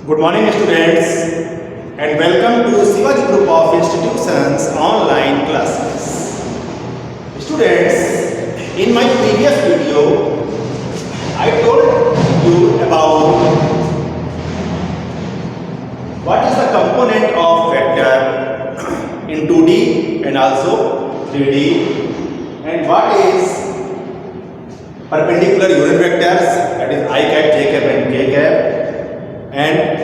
Good morning, students, and welcome to Shivaji Group of Institutions online classes. Students, in my previous video, I told you about what is the component of vector in 2D and also 3D, and what is perpendicular unit vectors, that is I cap, j cap, and k cap, and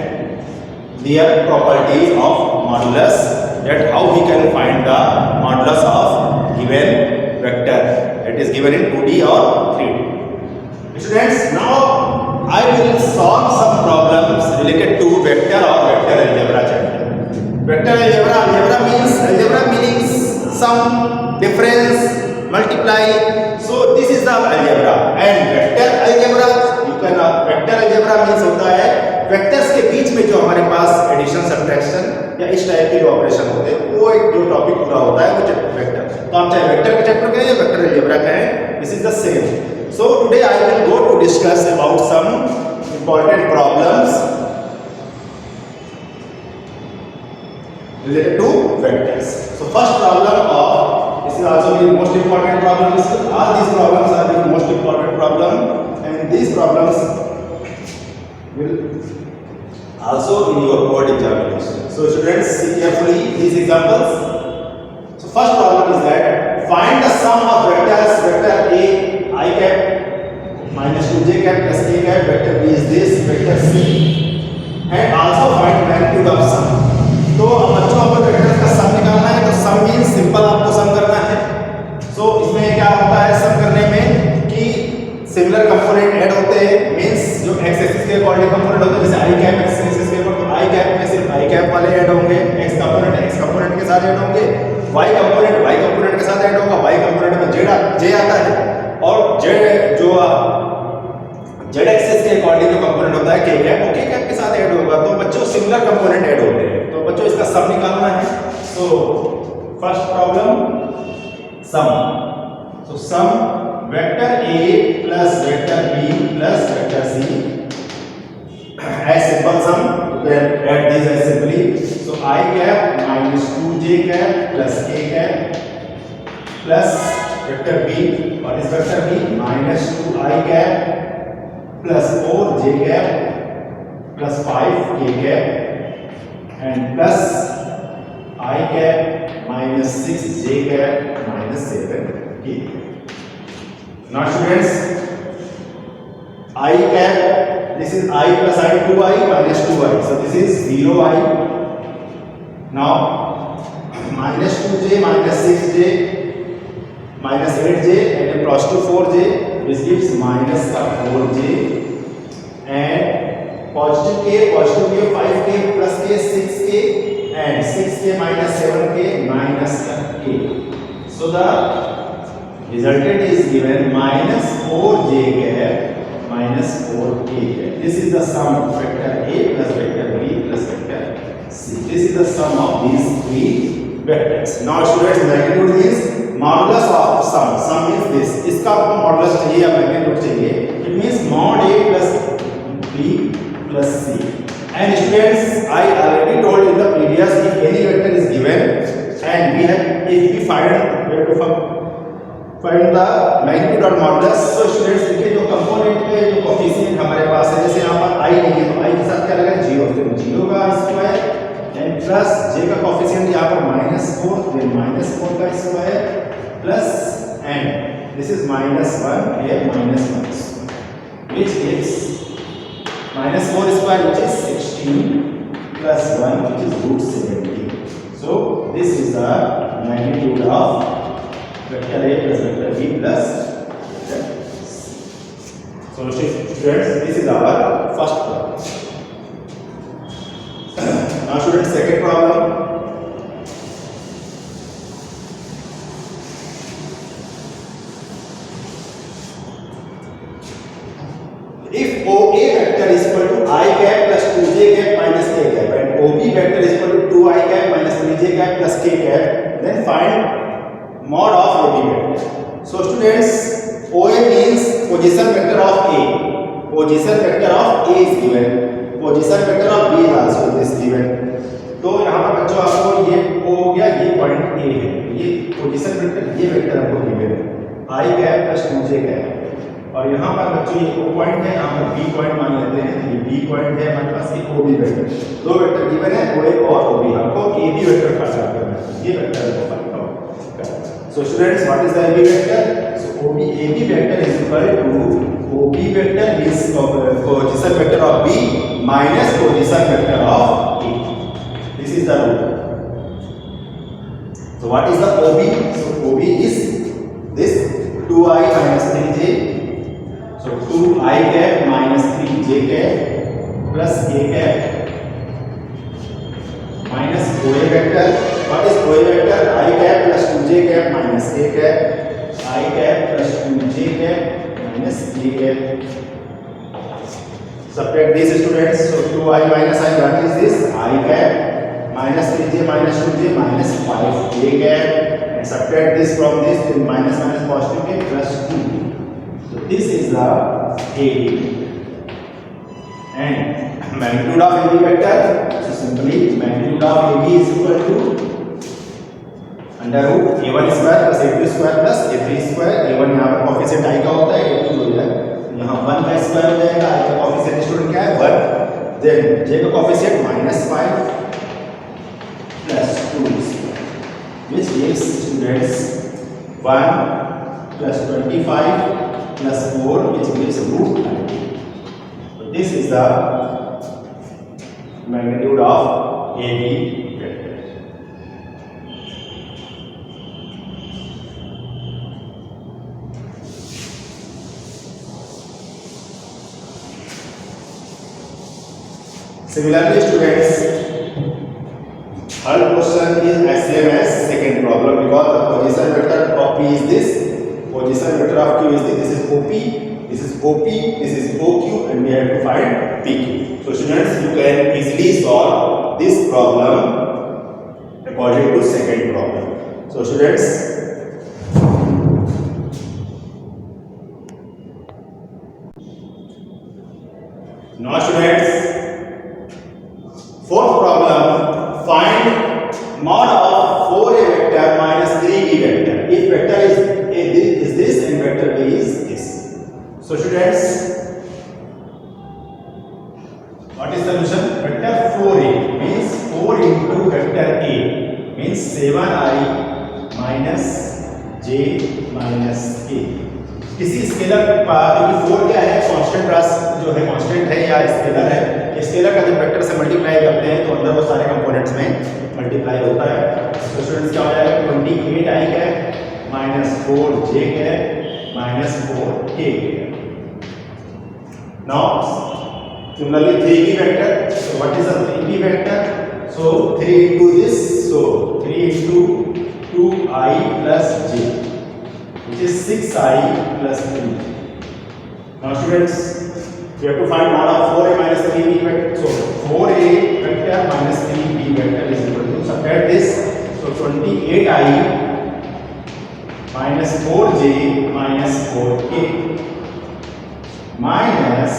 their properties of modulus, that how we can find the modulus of given vector that is given in 2D or 3D. Students, now I will solve some problems related to vector or vector algebra chapter. Vector algebra means sum, difference, multiply. So this is the algebra, and vector algebra vector algebra means होता है vectors के बीच में जो हमारे पास addition subtraction या इस type के जो ऑपरेशन होते हैं वो एक जो टॉपिक पूरा होता है वो वेक्टर। तो आप चाहे वेक्टर का चैप्टर कहें या वेक्टर अलजेब्रा कहें, this is the same. So today I will go to discuss about some important problems related to vectors. So first problem of this is also the most important problem. All these problems are the most important problem, and these problems will also in your board examination. So students, see carefully these examples. So first problem is that find the sum of vectors vector A I cap minus 2j cap plus k cap, vector B is this, vector C, and also find magnitude of sum. तो बच्चों आपको vectors का सम निकालना है, तो सम means simple आपको सम करना है। सो इसमें क्या होता है सम करने में कि सिमिलर कंपोनेंट ऐड होते हैं, मींस जो एक्स एक्सिस के अकॉर्डिंग कंपोनेंट होते हैं, जैसे आई कैप एक्स एक्सिस के अकॉर्डिंग, आई कैप में सिर्फ आई कैप वाले ऐड होंगे, एक्स कंपोनेंट के साथ ऐड होंगे, वाई कंपोनेंट के साथ ऐड होगा, वाई कंपोनेंट में जे आता है, और जेड जो जेड एक्सिस के अकॉर्डिंग जो कंपोनेंट होता है के कैप, वो के कैप के साथ ऐड होगा। तो बच्चों सिमिलर कंपोनेंट ऐड होते हैं, तो बच्चों इसका सम निकालना है। तो first problem sum. So sum vector A plus vector B plus vector C, as simple sum you can add these as simply. So I cap minus 2j cap plus k cap plus vector b, what is vector b, minus 2i cap plus 4j cap plus 5k cap and plus I cap minus 6j cap minus 7k cap. Now students, I cap, this is I plus I, 2i minus 2i, so this is 0i. Now minus 2j minus 6j minus 8j and plus 2 4j, which gives minus 4j, and positive k 5k plus k 6k and 6k minus 7k minus k. So the resultant is given minus 4j cap minus 4k cap. This is the sum of vector A plus vector B plus vector C. This is the sum of these three vectors. Now students, magnitude means modulus of sum. Sum means this. इसका आपको modulus चाहिए या magnitude चाहिए. It means mod A plus B plus C. And students, I already told in the previous, if any vector is given and if we find the magnitude or modulus, so students इनके जो component के जो coefficient हमारे पास है, जैसे यहाँ पर I नहीं है तो I के साथ क्या लगा 0, तो 0 का स्क्वायर and plus j का coefficient यहाँ पर -4, then -4 का square plus and this is -1 here -1 square, which gives -4 square, which is 16 plus 1, which is root 17. So this is the magnitude of vector A plus vector B plus vector C. So students, this is our first problem. Now students, second problem. If OA vector is equal to I cap plus 2j cap minus k cap and OB vector is equal to 2i cap minus 3j cap plus k cap, then find mod of OB vector. So students, OA means position vector of A. Position vector of A is given. Position vector of B is also this given. तो यहाँ पर बच्चों आपको ये O हो गया, ये point A है, ये पोजीशन वेक्टर, ये वेक्टर आपको गिवन है I cap plus 2j cap. और यहाँ पर बच्चों ये O पॉइंट है, यहाँ पर B पॉइंट मान लेते हैं, ये B पॉइंट है हमारे पास, ये OB वेक्टर, दो वेक्टर गिवन है OA और OB। आपको AB वेक्टर फाइंड आउट करना है, ये वेक्टर आपको फाइंड आउट करना है। So students, what is the AB vector? So AB vector is equal to OB vector is position vector of B minus position vector of A. This is the rule. So what is the OB? So OB is this 2I minus 3j. So 2I cap minus 3j cap plus A cap minus OA vector. What is OA vector? I cap plus 2j cap minus A cap. I cap plus 2j cap minus A cap. Subtract these students. So 2I minus I, what is this? I cap minus 3j minus 2j minus 5A cap. And subtract this from this, then minus minus positive k plus 2. So this is the AB. And magnitude of AB vector. So simply magnitude of AB is equal to under root a1 square plus a2 square plus a3 square. a1 यहाँ पर coefficient i का होता है, a2 हो जाएगा यहाँ 1 का square हो जाएगा, i का कोफिशिएंट स्टूडेंट क्या है 1, देन j का coefficient -5 plus 2 which gives students 1 plus 25 plus 4 which gives root 90. So this is the magnitude of AB vector. Similarly, students, third question is same as second problem because the position vector of P is this, position vector of Q is this. This is OP, this is OP, this is OQ, and we have to find PQ. So, students, you can easily solve this problem according to second problem. So, students, now students, fourth problem, find mod of 4a vector minus 3b vector if vector is this and vector b is this. So students, what is the solution? Vector 4a means 4 into vector a means 7i minus j minus k. किसी scalar क्योंकि 4 क्या है, constant रास जो है constant है या scalar है, स्केलर का जब वेक्टर से मल्टीप्लाई करते हैं तो अंदर वो सारे कंपोनेंट्स में मल्टीप्लाई होता है। तो स्टूडेंट्स क्या हो जाएगा 28i cap minus 4j cap minus 4k cap. Now similarly 3b vector, so what is the 3b vector? So 3 into this, so 3 into 2i plus j which is 6i plus 3. Now students, we have to find mod of 4a minus 3b vector. So 4a vector minus 3b vector is equal to, subtract this, so 28i minus 4j minus 4k minus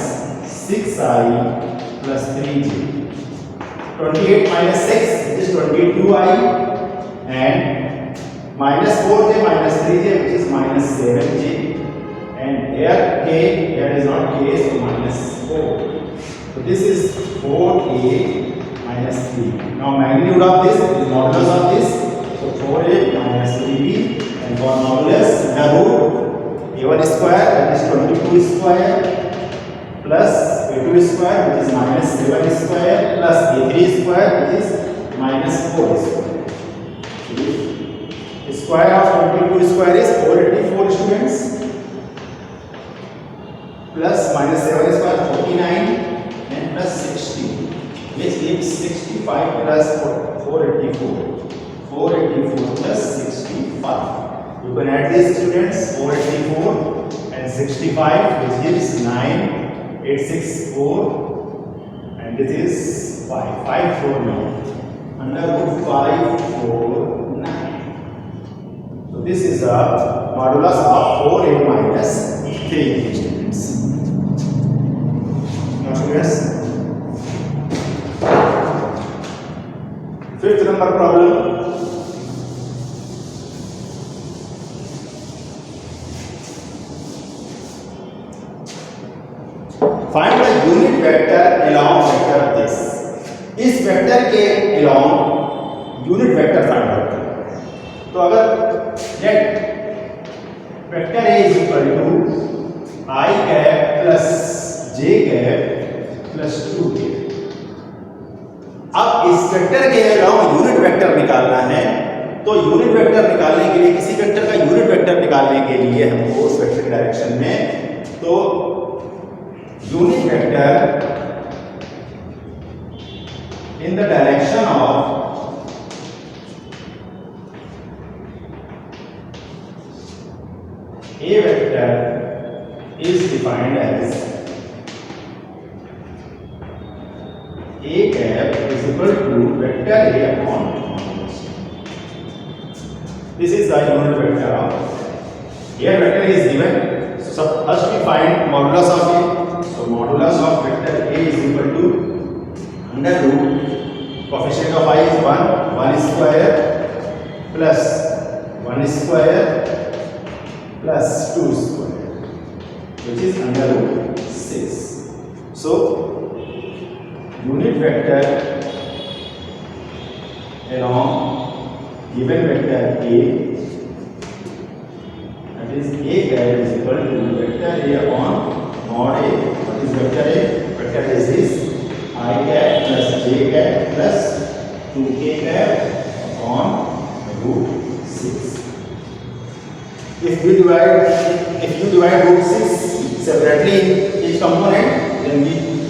6i plus 3j. 28 minus 6 which is 22i and minus 4j minus 3j which is minus 7j, and here k, here is not k, so minus 4. So this is 4a minus 3. Now magnitude of this is modulus of this, so 4a minus 3b, and for modulus the root a1 square that is 22 square plus a2 square which is minus 7 square plus a3 square which is minus 4 square. Square of 22 square is 484 students plus minus 7 square 49 and plus 60 which gives 65 plus 484. 484 plus 65. You can add these students 484 and 65 which gives 9, 864 and this is 5, 549 under root 549. So this is the modulus of 4a minus 3 students. Now students, Fifth number problem. Find the unit vector along vector this. इस vector के along unit vector find out करें. तो अगर let vector A is equal to I cap plus J cap plus 2 cap. अब इस vector के along unit vector निकालना है. तो यूनिट वेक्टर निकालने के लिए, किसी वेक्टर का यूनिट वेक्टर निकालने के लिए हमको उस वेक्टर के डायरेक्शन में, तो unit vector in the direction of a vector is defined as a cap is equal to vector A upon this is the unit vector of here. Vector is given, so first we find modulus of A. So modulus of vector A is equal to under root coefficient of I is 1 square plus 1 square plus 2 square, which is under root 6. So unit vector along given vector A, that is A cap is equal to vector A upon mod A. What is vector A? Vector A is this I cap plus J cap plus 2k cap upon root 6. If you divide root 6 separately each component, then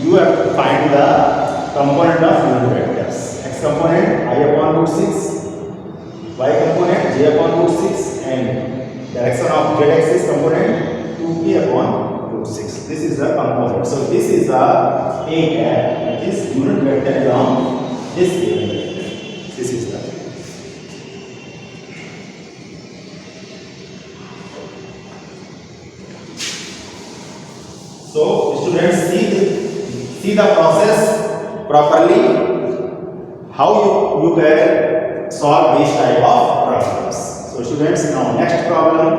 you have to find the component of unit vectors. X component I upon root 6, y component j upon root 6, and direction of z axis component 2p upon root 6. This is the component. So this is the A cap, that is unit vector along this given vector. This is the so students see the process properly, how you can solve this type of problems. So students, now next problem.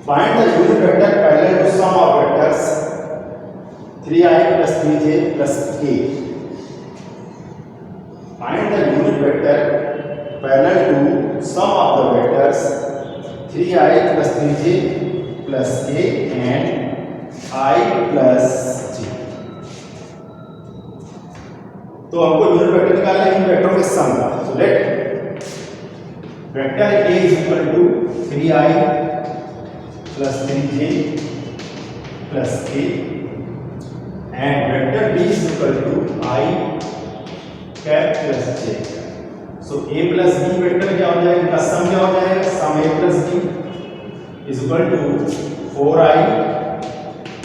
Find the unit vector parallel to sum of vectors 3i plus 3j plus k. Find the unit vector parallel to sum of the vectors 3i plus 3j plus k and I plus j. तो हमको unit vector निकालना है इन वेक्टरों के सम का. So let vector a is equal to 3i plus 3j plus k and vector b is equal to I cap plus j. So a plus b vector क्या हो जाएगा, इनका सम क्या हो जाएगा, सम a plus b is equal to 4i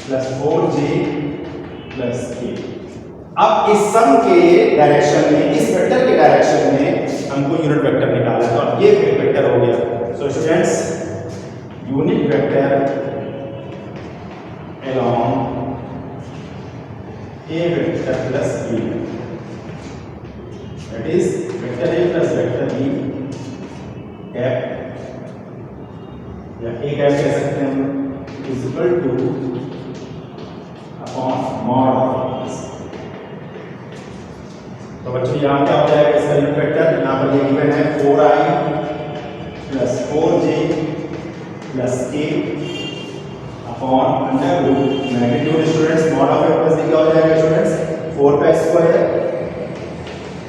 plus 4j plus k. अब इस सम के डायरेक्शन में, इस वेक्टर के डायरेक्शन में हमको यूनिट वेक्टर निकालना है. तो अब ये वेक्टर हो गया. So students, unit vector along a vector plus b, that is vector a plus vector b cap या a cap कह सकते हैं हम, is equal to upon mod of this. तो बच्चों यहाँ क्या हो जाएगा इसका यूनिट वेक्टर, यहाँ पर ये गिवन है 4i plus 4j plus k upon under root magnitude. Students mod of a plus b क्या हो जाएगा स्टूडेंट्स, 4 का स्क्वायर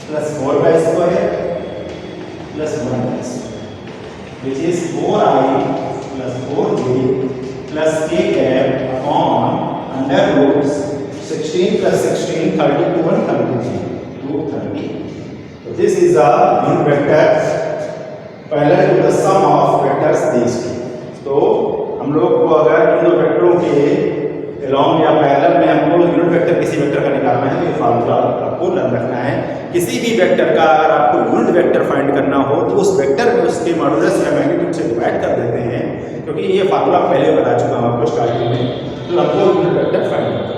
plus 4 का स्क्वायर plus 1 का square, which is 4i plus 4j plus k cap upon under root 16 plus 16 32 and 33 230. So this is a unit vector parallel to the sum of vectors these two. तो हम लोग को अगर इन दो वेक्टरों के along या parallel में हमको यूनिट वेक्टर किसी वेक्टर का निकालना है तो ये फार्मूला आपको याद रखना है. किसी भी वेक्टर का अगर आपको यूनिट वेक्टर फाइंड करना हो तो उस वेक्टर में उसके मॉडुलस या मैग्नीट्यूड से डिवाइड कर देते हैं, क्योंकि ये फार्मूला पहले बता चुका हूँ आपको स्टार्टिंग में. तो आपको यूनिट वेक्टर फाइंड करना है.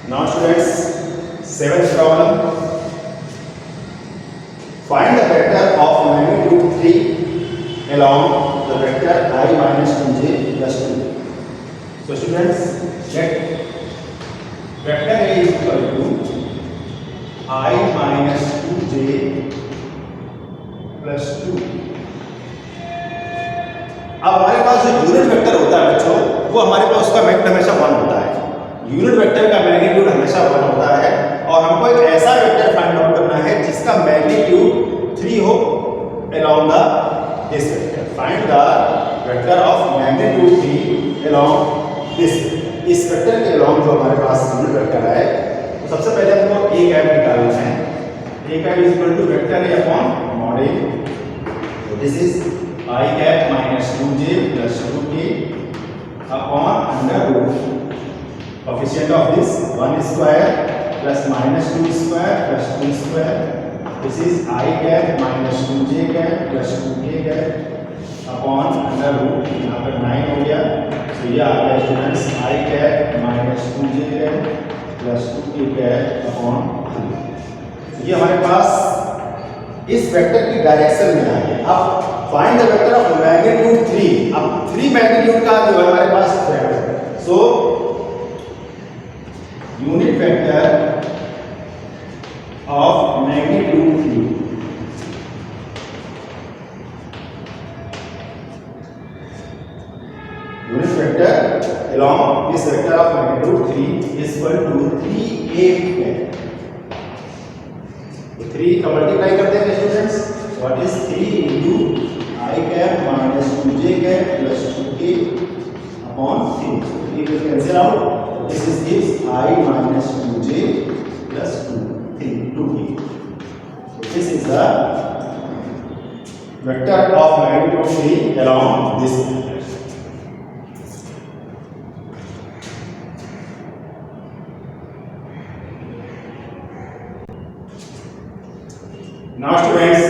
Now students, seventh problem. Find the vector of magnitude 3 along the vector I minus 2j plus 2. So students, let vector A is equal to I minus 2j plus 2. अब हमारे पास जो unit vector होता है बच्चों, वो हमारे पास उसका मैग्नीट्यूड हमेशा 1 होता है। यूनिट वेक्टर का मैग्नीट्यूड हमेशा 1 होता है और हमको एक ऐसा वेक्टर फाइंड आउट करना है जिसका मैग्नीट्यूड 3 हो along the this vector. Find the vector of magnitude 3 along this vector. इस वेक्टर के along जो हमारे पास यूनिट वेक्टर है, तो सबसे पहले हमको a कैप निकालना है। a cap is equal to vector a upon mod a. So this is I cap minus 2j plus 2k upon under root coefficient of this 1 square plus minus 2 square plus 2 square. This is I cap minus 2j cap plus 2k cap upon under root, यहाँ पर 9 हो गया। तो ये आ गया students I cap minus 2j cap plus 2k cap upon 3। ये हमारे पास इस वेक्टर की डायरेक्शन में आ गया। अब find the vector of magnitude 3। अब 3 मैग्नीट्यूड का जो है हमारे पास वेक्टर है। So unit vector of magnitude 3 unit vector along this vector of magnitude 3 is equal to 3a cap। 3 का मल्टीप्लाई करते हैं students. What is 3 into I cap minus 2j cap plus 2k upon 3। So 3 will cancel out. This is gives I minus 2j plus 2k। So this is the vector of magnitude 3 along this vector। Now students,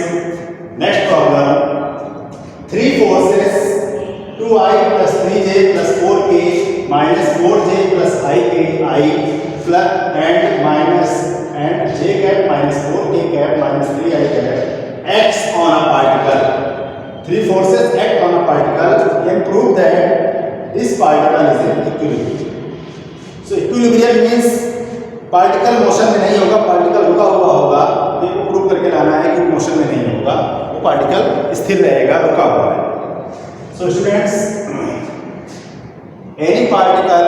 next problem, 3 forces 2i plus 3j plus 4k minus 4j plus ik I plus and minus and j cap minus 4k cap minus 3i cap acts on a particle. 3 forces act on a particle and prove that this particle is in equilibrium. So equilibrium means particle motion में नहीं होगा, particle रुका हुआ होगा। ये को prove करके लाना है कि मोशन में नहीं होगा, वो पार्टिकल स्थिर रहेगा, रुका हुआ है। So students, any particle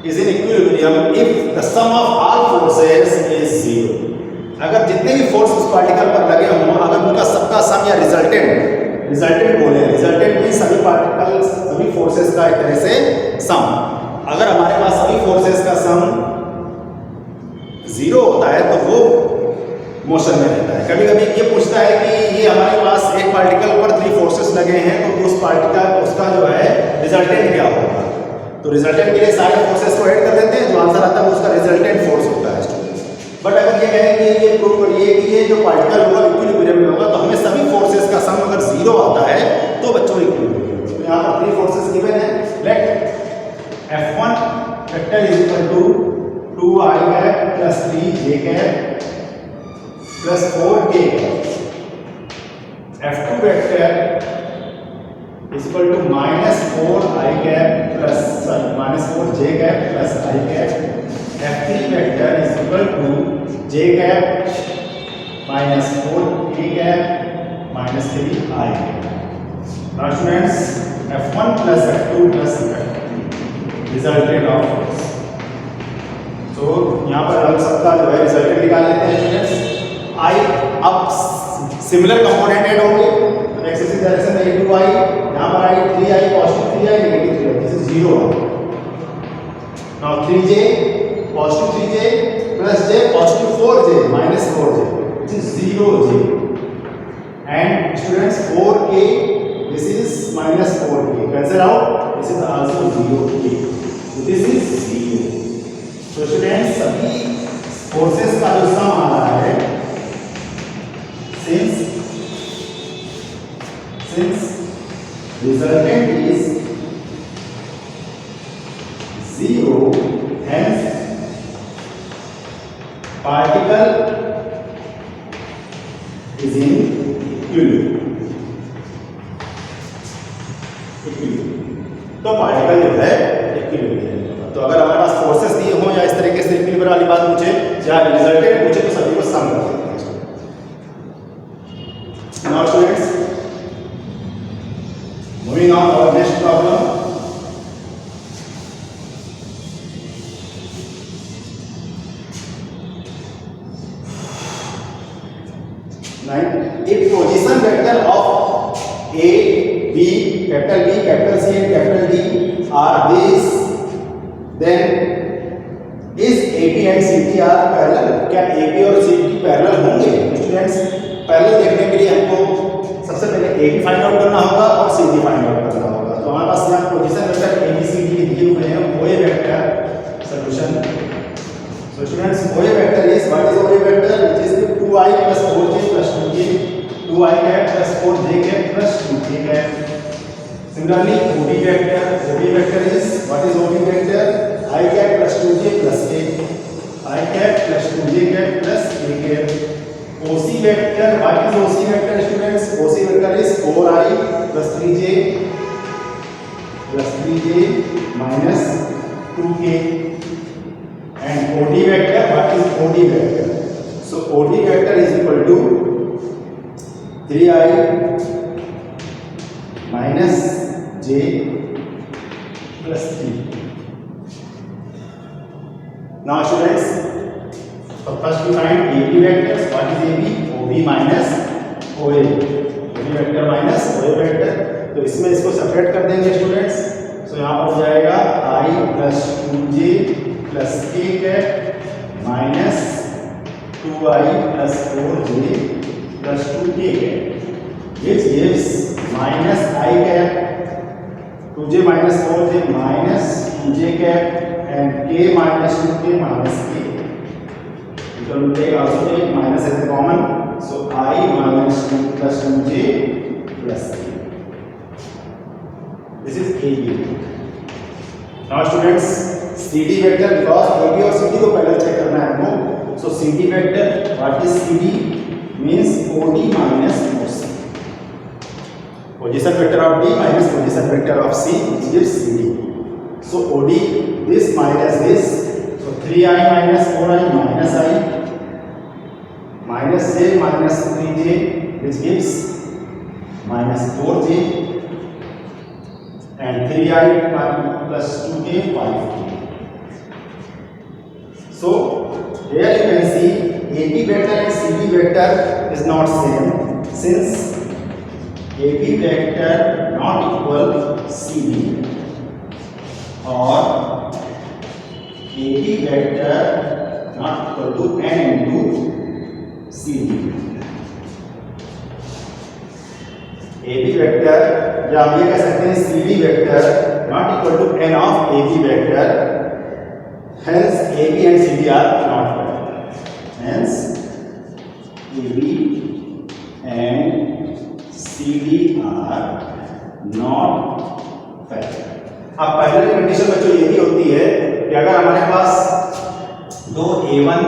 is in equilibrium if the sum of all forces is 0। अगर जितने भी फोर्स उस पार्टिकल पर लगे हों, अगर उनका सबका सम या रिजल्टेंट बोले, रिजल्टेंट मीन सभी पार्टिकल्स सभी फोर्सेस का एक तरह से सम। अगर हमारे पास सभी फोर्सेस का सम 0 होता है तो वो मोशन में रहता है। कभी कभी ये पूछता है कि ये हमारे पास एक पार्टिकल पर 3 फोर्सेस लगे हैं, तो उस पार्टिकल उसका जो है रिजल्टेंट क्या होगा। तो रिजल्टेंट के लिए सारे फोर्सेस को ऐड कर देते हैं, जो आंसर आता है उसका रिजल्टेंट फोर्स होता है स्टूडेंट्स। बट अगर ये कहें कि ये प्रूव करिए कि ये जो पार्टिकल होगा इक्विलिब्रियम में होगा, तो हमें सभी फोर्सेस का सम अगर 0 आता है तो बच्चों इक्विलिब्रियम। तो यहाँ पर 3 फोर्सेस गिवन है। Let F1 vector is equal to 2i cap plus 3j cap plus 4k। F2 vector is equal to minus 4i cap plus minus 4j cap plus I cap। F3 vector is equal to j cap minus 4k cap minus 3i cap। Now students, F1 plus F2 plus F3 resultant of force। तो यहाँ पर हम सबका जो है resultant निकाल लेते हैं स्टूडेंट्स। आई अब सिमिलर कंपोनेंट ऐड होंगे, तो एक्स एक्सिस डायरेक्शन में 2i, यहाँ पर आई 3i positive 3i negative 3i, this is 0। Now 3j positive 3j plus j positive 4j minus 4j, this is 0j। And students 4k, this is minus 4k, cancel out, this is also 0k, so this is 0। तो students, सभी forces का जो सम आ रहा है, since resultant is 0, hence is in equilibrium. तो particle जो है equilibrium. तो अगर हमारे पास फोर्सेस दिए हों या इस तरीके से इक्विलिब्रियम वाली बात पूछे या रिजल्टेंट पूछे तो सभी को सम कर देते हैं। Now students, moving on our next problem. If position vector of A, B, capital B, capital C and capital D are these, then is AB and CD are parallel? क्या AB और CD parallel होंगे? Students, parallel देखने के लिए हमको सबसे पहले AB find out करना होगा और CD फाइंड आउट करना होगा। तो हमारे पास यहाँ पोजीशन वेक्टर ABCD दिए हुए हैं। OA vector solution. So students, OA vector is, what is OA vector? Which is 2i plus 4j plus 2j, 2i cap plus 4j cap plus 2j cap. Similarly, OB vector is, what is OB vector? I cap plus 2j plus k, I cap plus 2j cap plus k cap. OC vector, what is OC vector students? OC vector is 4i plus 3j minus 2k. And OD vector, what is OD vector? So OD vector is equal to 3i minus j plus 3. Now students, so first we find AB vectors. What is AB? OB minus OA. OB vector minus OA vector. तो इसमें इसको separate कर देंगे students. सो यहाँ पर हो जाएगा I plus 2j plus k cap minus 2i plus 4j plus 2k cap, which gives minus I cap 2j minus 4j minus 2j cap and k minus 2k minus k. You can take also take minus as a common, so I minus 2 plus 2j plus k. This is AB. Now students, CD vector, because AB और CD को पहले check करना है हमको। So CD vector, what is CD? Means OD minus OC. Position vector of D minus position vector of C, which gives CD. So OD, this minus this, so 3i minus 4i minus I minus j minus 3j, which gives minus 4j and 3i plus 2k 5k. So here you can see AB vector and CD vector is not same, since AB vector not equal CD or AB vector not equal to n into CD. AB vector या हम ये कह सकते हैं CD vector not equal to n of AB vector. Hence AB and CD are not parallel. Hence AB and CD are not parallel. अब parallel condition बच्चों ये भी होती है कि अगर हमारे पास दो A1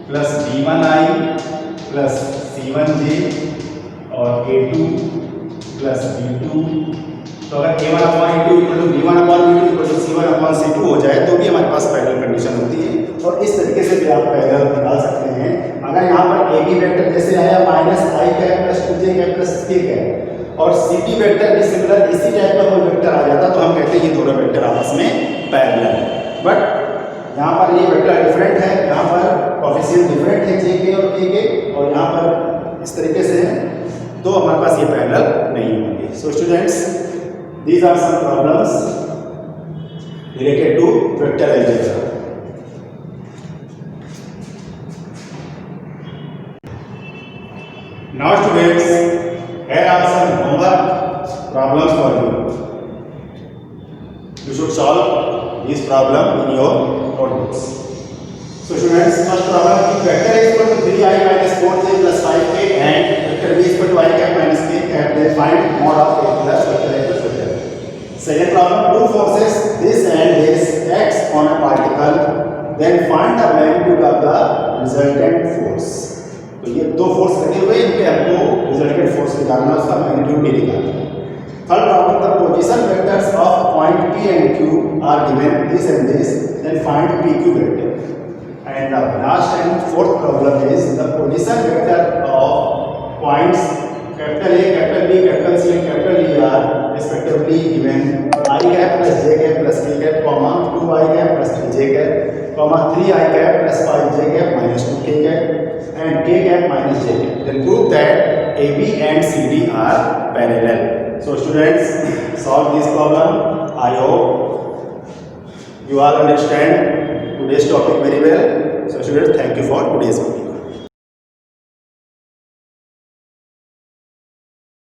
plus B1I plus C1J और A2 प्लस B2, तो अगर A1 upon A2 equal to B1 upon B2 equal to C1 upon C2 हो जाए तो भी हमारे पास पैरेलल कंडीशन होती है। और इस तरीके से भी आप पैरेलल निकाल सकते हैं। अगर यहाँ पर AB वेक्टर जैसे आया minus I cap plus 2j cap plus k cap और CD वेक्टर भी सिमिलर इसी टाइप का कोई वेक्टर आ जाता तो हम कहते हैं ये दोनों वेक्टर आपस में पैरेलल है। बट यहाँ पर ये वेक्टर डिफरेंट है, यहाँ पर कोएफिशिएंट डिफरेंट है JK और KK और यहाँ पर इस तरीके से है, तो हमारे पास ये पैरेलल नहीं होंगे। So students, these are some problems related to vector algebra. Now students, here are some homework problems for you. You should solve these problems in your notebooks. So students, first problem, if vector is equal to 3i minus 4j plus 5k and vector b is equal to I cap minus k cap, then find mod of a plus vector a plus vector. Second problem, two forces this and this acts on a particle, then find the magnitude of the resultant force. तो ये दो force लगे हुए, इनके हमको resultant force निकालना, उसका magnitude भी निकालना। Third problem, the position vectors of point P and Q are given this and this, then find PQ vector. And the last and fourth problem is the position vector of points capital A, capital B, capital C and capital E are respectively given I cap plus J cap plus K cap, comma 2I cap plus 3J cap, comma 3I cap plus 5J cap minus 2K cap and K cap minus J cap. Then prove that AB and CD are parallel. So students, solve this problem. I hope you all understand today's topic very well. So students, thank you for today's video.